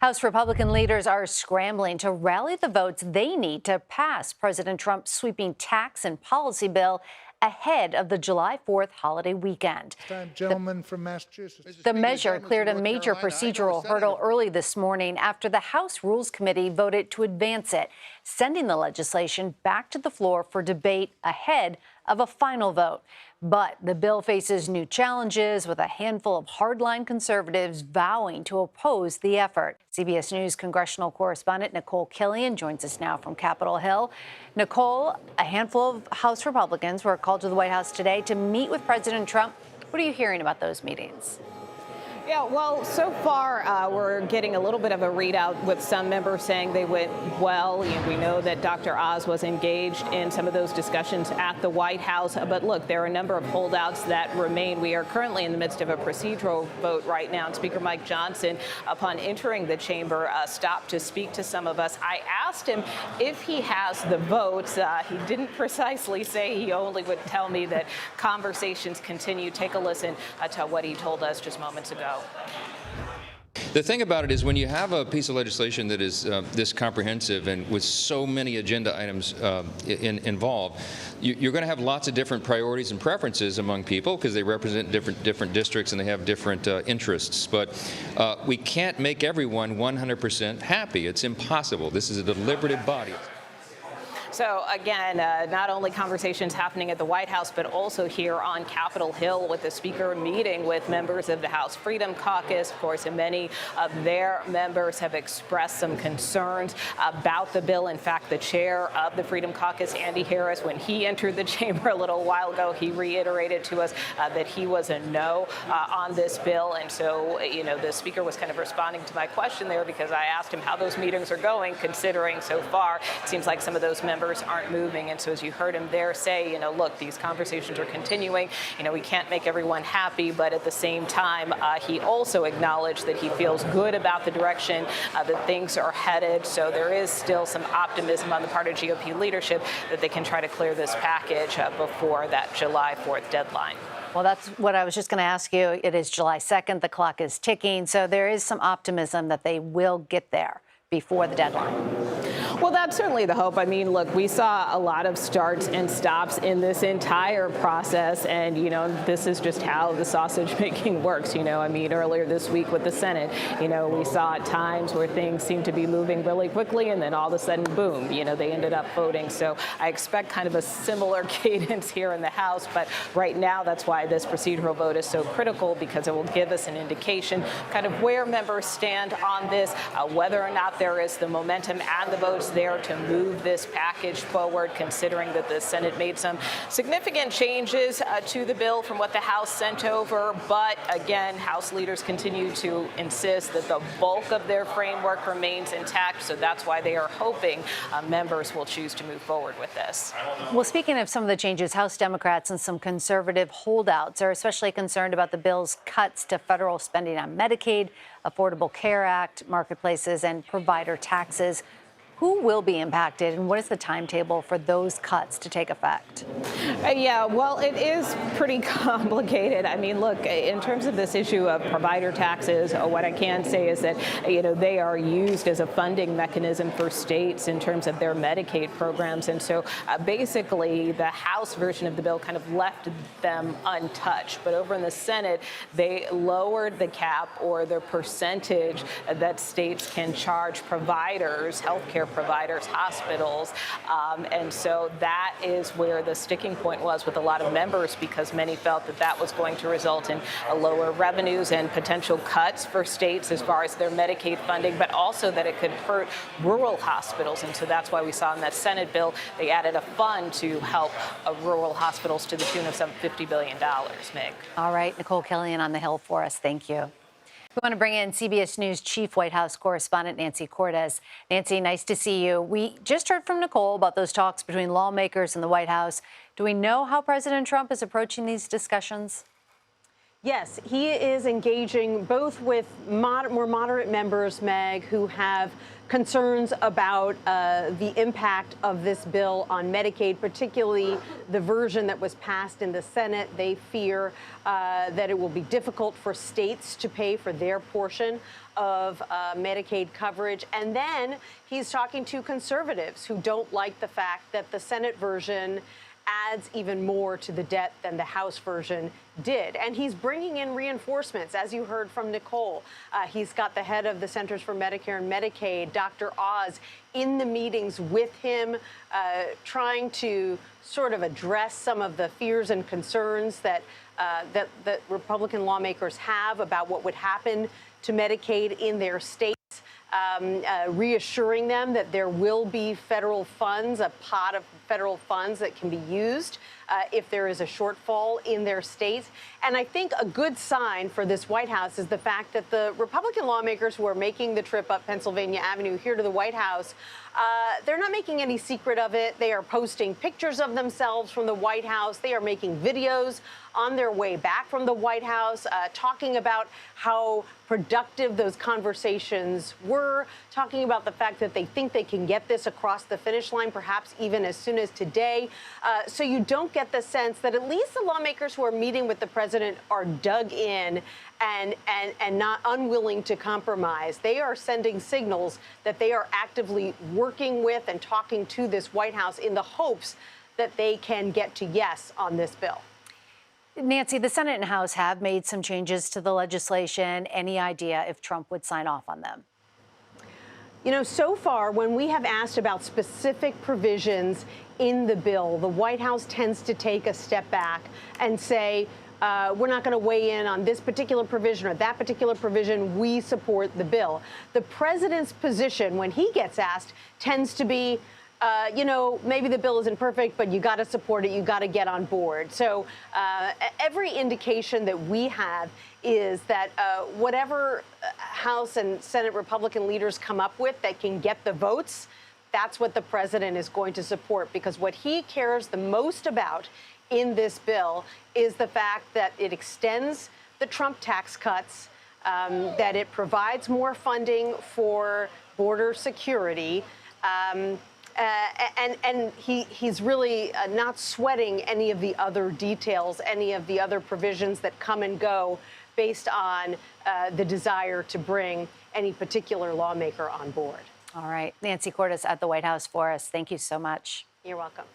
House Republican leaders are scrambling to rally the votes they need to pass President Trump's sweeping tax and policy bill ahead of the July 4th holiday weekend. Gentleman from Massachusetts. The measure cleared a major procedural hurdle early this morning after the House Rules Committee voted to advance it, sending the legislation back to the floor for debate ahead of a final vote. But the bill faces new challenges, with a handful of hardline conservatives vowing to oppose the effort. CBS News congressional correspondent Nikole Killion joins us now from Capitol Hill. Nikole, a handful of House Republicans were called to the White House today to meet with President Trump. What are you hearing about those meetings? Yeah, well, so far we're getting a little bit of a readout with some members saying they went well. We know that Dr. Oz was engaged in some of those discussions at the White House. But look, there are a number of holdouts that remain. We are currently in the midst of a procedural vote right now. And Speaker Mike Johnson, upon entering the chamber, stopped to speak to some of us. I asked him if he has the votes. He didn't precisely say. He only would tell me that conversations continue. Take a listen to what he told us just moments ago. The thing about it is, when you have a piece of legislation that is this comprehensive and with so many agenda items involved, you're going to have lots of different priorities and preferences among people because they represent different districts and they have different interests. But we can't make everyone 100% happy. It's impossible. This is a deliberative body. So again, not only conversations happening at the White House, but also here on Capitol Hill with the Speaker meeting with members of the House Freedom Caucus. Of course, and many of their members have expressed some concerns about the bill. In fact, the chair of the Freedom Caucus, Andy Harris, when he entered the chamber a little while ago, he reiterated to us that he was a no on this bill. And so, the Speaker was kind of responding to my question there because I asked him how those meetings are going, considering so far it seems like some of those members aren't moving. And so as you heard him there say, look, these conversations are continuing. We can't make everyone happy. But at the same time, he also acknowledged that he feels good about the direction that things are headed. So there is still some optimism on the part of GOP leadership that they can try to clear this package before that July 4th deadline. Well, that's what I was just going to ask you. It is July 2nd. The clock is ticking. So there is some optimism that they will get there before the deadline. Well, that's certainly the hope. I mean, look, we saw a lot of starts and stops in this entire process. And, this is just how the sausage making works. Earlier this week with the Senate, we saw at times where things seemed to be moving really quickly. And then all of a sudden, boom, they ended up voting. So I expect kind of a similar cadence here in the House. But right now, that's why this procedural vote is so critical, because it will give us an indication kind of where members stand on this, whether or not there is the momentum and the votes there to move this package forward, considering that the Senate made some significant changes to the bill from what the House sent over. But again, House leaders continue to insist that the bulk of their framework remains intact. So that's why they are hoping members will choose to move forward with this. Well, speaking of some of the changes, House Democrats and some conservative holdouts are especially concerned about the bill's cuts to federal spending on Medicaid, Affordable Care Act, marketplaces, and provider taxes. Who will be impacted, and what is the timetable for those cuts to take effect? Yeah, well, it is pretty complicated. I mean, look, in terms of this issue of provider taxes, what I can say is that, they are used as a funding mechanism for states in terms of their Medicaid programs. And so basically, the House version of the bill kind of left them untouched. But over in the Senate, they lowered the cap, or the percentage that states can charge providers, healthcare providers, hospitals. And so that is where the sticking point was with a lot of members, because many felt that that was going to result in lower revenues and potential cuts for states as far as their Medicaid funding, but also that it could hurt rural hospitals. And so that's why we saw in that Senate bill, they added a fund to help rural hospitals to the tune of some $50 billion, Meg. All right, Nikole Killion on the Hill for us. Thank you. We want to bring in CBS News Chief White House correspondent Nancy Cortez. Nancy, nice to see you. We just heard from Nikole about those talks between lawmakers and the White House. Do we know how President Trump is approaching these discussions? Yes, he is engaging both with more moderate members, Meg, who have concerns about the impact of this bill on Medicaid, particularly the version that was passed in the Senate. They fear that it will be difficult for states to pay for their portion of Medicaid coverage. And then he's talking to conservatives who don't like the fact that the Senate version adds even more to the debt than the House version did. And he's bringing in reinforcements, as you heard from Nikole. He's got the head of the Centers for Medicare and Medicaid, Dr. Oz, in the meetings with him, trying to sort of address some of the fears and concerns that Republican lawmakers have about what would happen to Medicaid in their states. Reassuring them that there will be federal funds, a pot of federal funds that can be used if there is a shortfall in their state. And I think a good sign for this White House is the fact that the Republican lawmakers who are making the trip up Pennsylvania Avenue here to the White House, they're not making any secret of it. They are posting pictures of themselves from the White House. They are making videos on their way back from the White House, talking about how productive those conversations were, talking about the fact that they think they can get this across the finish line, perhaps even as soon as today. So you don't get the sense that at least the lawmakers who are meeting with the president are dug in and not unwilling to compromise. They are sending signals that they are actively working with and talking to this White House in the hopes that they can get to yes on this bill. Nancy, the Senate and House have made some changes to the legislation. Any idea if Trump would sign off on them? You know, so far, when we have asked about specific provisions in the bill, the White House tends to take a step back and say, we're not going to weigh in on this particular provision or that particular provision. We support the bill. The president's position, when he gets asked, tends to be, you know, maybe the bill isn't perfect, but you got to support it. You got to get on board. So every indication that we have is that whatever House and Senate Republican leaders come up with that can get the votes, that's what the president is going to support, because what he cares the most about in this bill is the fact that it extends the Trump tax cuts, that it provides more funding for border security, and he's really not sweating any of the other details, any of the other provisions that come and go based on the desire to bring any particular lawmaker on board. All right. Nancy Cordes at the White House for us. Thank you so much. You're welcome.